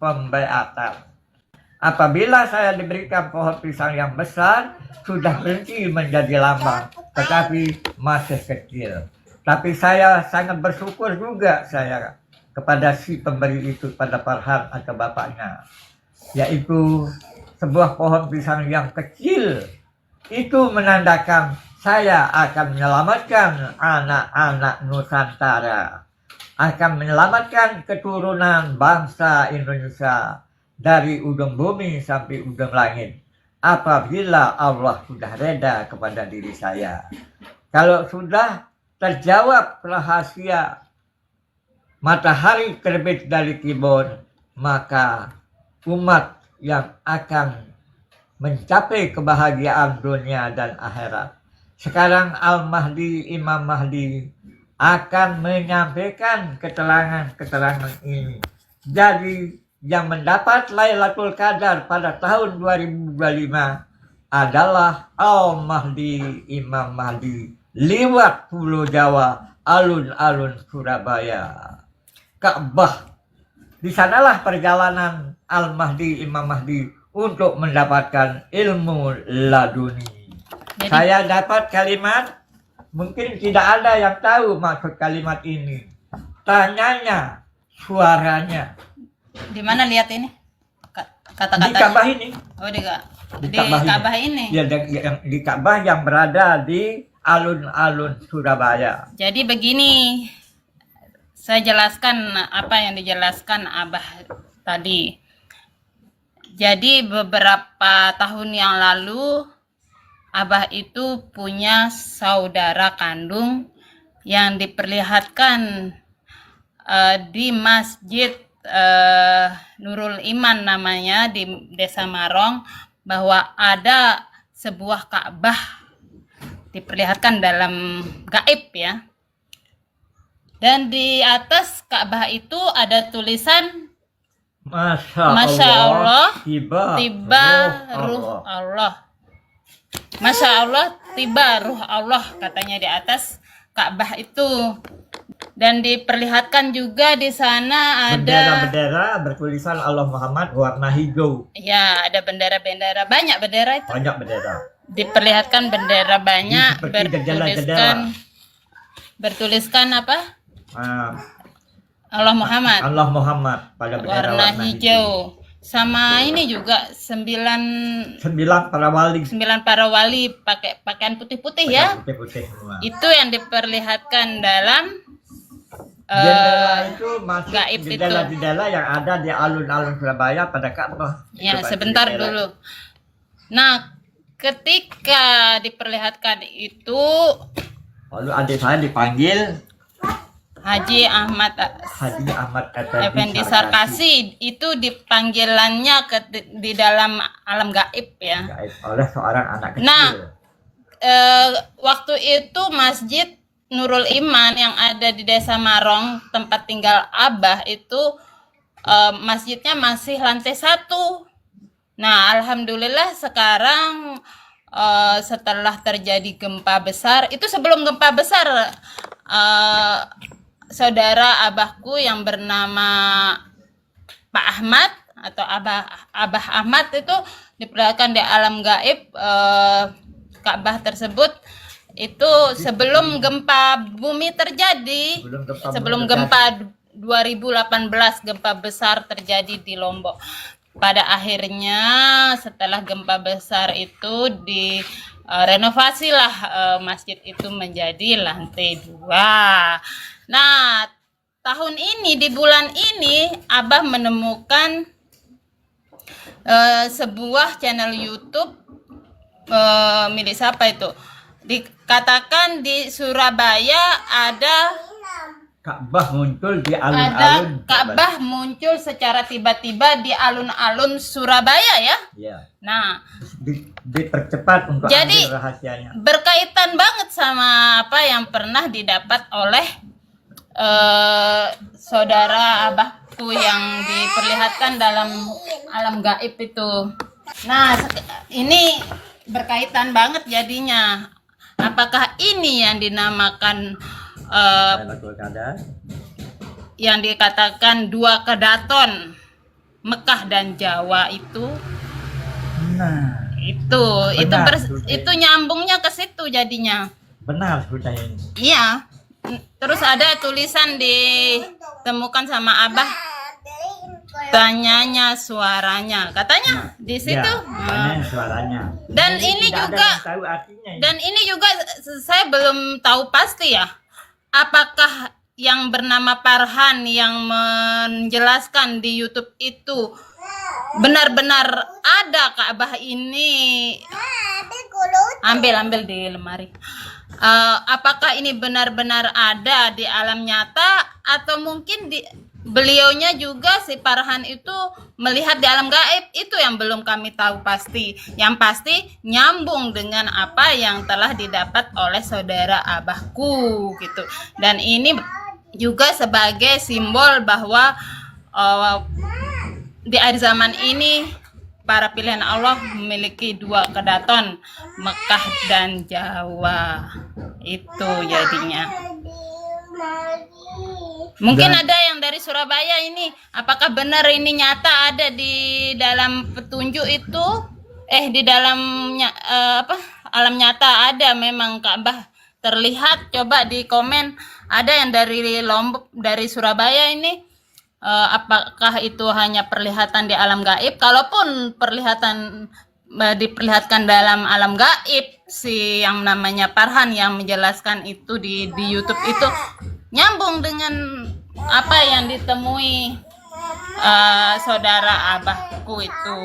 pembeatan. Apabila saya diberikan pohon pisang yang besar, sudah berhenti menjadi lambang, tetapi masih kecil. Tapi saya sangat bersyukur juga saya kepada si pemberi itu, pada Farhan atau bapaknya, yaitu sebuah pohon pisang yang kecil. Itu menandakan saya akan menyelamatkan anak-anak Nusantara, akan menyelamatkan keturunan bangsa Indonesia dari ujung bumi sampai ujung langit, apabila Allah sudah reda kepada diri saya. Kalau sudah terjawab rahasia matahari terbit dari kibon, maka umat yang akan mencapai kebahagiaan dunia dan akhirat. Sekarang Al-Mahdi, Imam Mahdi akan menyampaikan keterangan-keterangan ini. Jadi yang mendapat Lailatul Qadar pada tahun 2025 adalah Al-Mahdi, Imam Mahdi, lewat Pulau Jawa, alun-alun Surabaya. Ka'bah. Di sanalah perjalanan Al-Mahdi, Imam Mahdi untuk mendapatkan ilmu laduni. Saya dapat kalimat, mungkin tidak ada yang tahu maksud kalimat ini. Tanyanya, suaranya. Di mana lihat ini? Kata-katanya. Di Ka'bah ini. Oh, di Ka'bah ini. Ya, di Ka'bah yang berada di alun-alun Surabaya. Jadi begini, saya jelaskan apa yang dijelaskan Abah tadi. Jadi beberapa tahun yang lalu Abah itu punya saudara kandung yang diperlihatkan di Masjid Nurul Iman namanya di Desa Marong, bahwa ada sebuah Ka'bah diperlihatkan dalam gaib ya. Dan di atas Ka'bah itu ada tulisan Masya Allah, tiba ruh Allah. Masya Allah, tiba ruh Allah, katanya di atas Ka'bah itu. Dan diperlihatkan juga di sana ada bendera bertulisan Allah Muhammad warna hijau. Ya, ada bendera-bendera, banyak bendera itu. Banyak bendera. Diperlihatkan bendera banyak, bertuliskan apa? Allah Muhammad. Allah Muhammad pada bendera warna hijau. Sama ini juga sembilan para wali pakai pakaian putih-putih ya. Putih-putih semua. Itu yang diperlihatkan dalam jendela itu masuk gaib jendela-jendela yang ada di alun-alun Surabaya pada Ka'bah. Ya, sebentar dulu. Nah, ketika diperlihatkan itu, lalu adik saya dipanggil Haji Ahmad Effendi Sarkasi. Itu dipanggilannya di dalam alam gaib ya. Gaib oleh seorang anak kecil. Nah, waktu itu Masjid Nurul Iman yang ada di Desa Marong, tempat tinggal Abah itu, masjidnya masih lantai 1. Nah, alhamdulillah sekarang setelah terjadi gempa besar, itu sebelum gempa besar, saudara abahku yang bernama Pak Ahmad atau Abah Ahmad itu diperlihatkan di alam gaib Ka'bah tersebut itu sebelum gempa bumi terjadi, sebelum gempa 2018 gempa besar terjadi di Lombok. Pada akhirnya setelah gempa besar itu direnovasilah masjid itu menjadi lantai 2. Nah, tahun ini di bulan ini Abah menemukan sebuah channel YouTube milik siapa itu? Dikatakan di Surabaya ada Ka'bah muncul di alun-alun. Ka'bah muncul secara tiba-tiba di alun-alun Surabaya ya. Iya. Nah, dipercepat untuk jadi ambil rahasianya. Berkaitan banget sama apa yang pernah didapat oleh saudara abahku yang diperlihatkan dalam alam gaib itu. Nah, ini berkaitan banget jadinya. Apakah ini yang dinamakan Lailatul Qadar, yang dikatakan 2 kedaton? Mekah dan Jawa itu. Nah, Itu benar, Bunda. itu nyambungnya ke situ jadinya. Benar Bunda ini. Iya. Terus ada tulisan ditemukan sama Abah, tanyanya suaranya. Katanya di situ. Ya, banyak suaranya. Dan ini tidak ada juga yang tahu artinya. dan ini juga saya belum tahu pasti ya. Apakah yang bernama Farhan yang menjelaskan di YouTube itu benar-benar ada Ka'bah ini? Ambil di lemari. Apakah ini benar-benar ada di alam nyata atau mungkin beliaunya juga si Farhan itu melihat di alam gaib? Itu yang belum kami tahu pasti. Yang pasti nyambung dengan apa yang telah didapat oleh saudara abahku gitu. Dan ini juga sebagai simbol bahwa di akhir zaman ini para pilihan Allah memiliki dua kedaton, Mekah dan Jawa. Itu jadinya. Mungkin ada yang dari Surabaya ini. Apakah benar ini nyata ada di dalam petunjuk itu? Di dalam alam nyata ada memang Ka'bah terlihat. Coba di komen. Ada yang dari Lombok, dari Surabaya ini. Apakah itu hanya perlihatan di alam gaib? Kalaupun diperlihatkan dalam alam gaib, si yang namanya Farhan yang menjelaskan itu di YouTube itu nyambung dengan apa yang ditemui saudara abahku itu.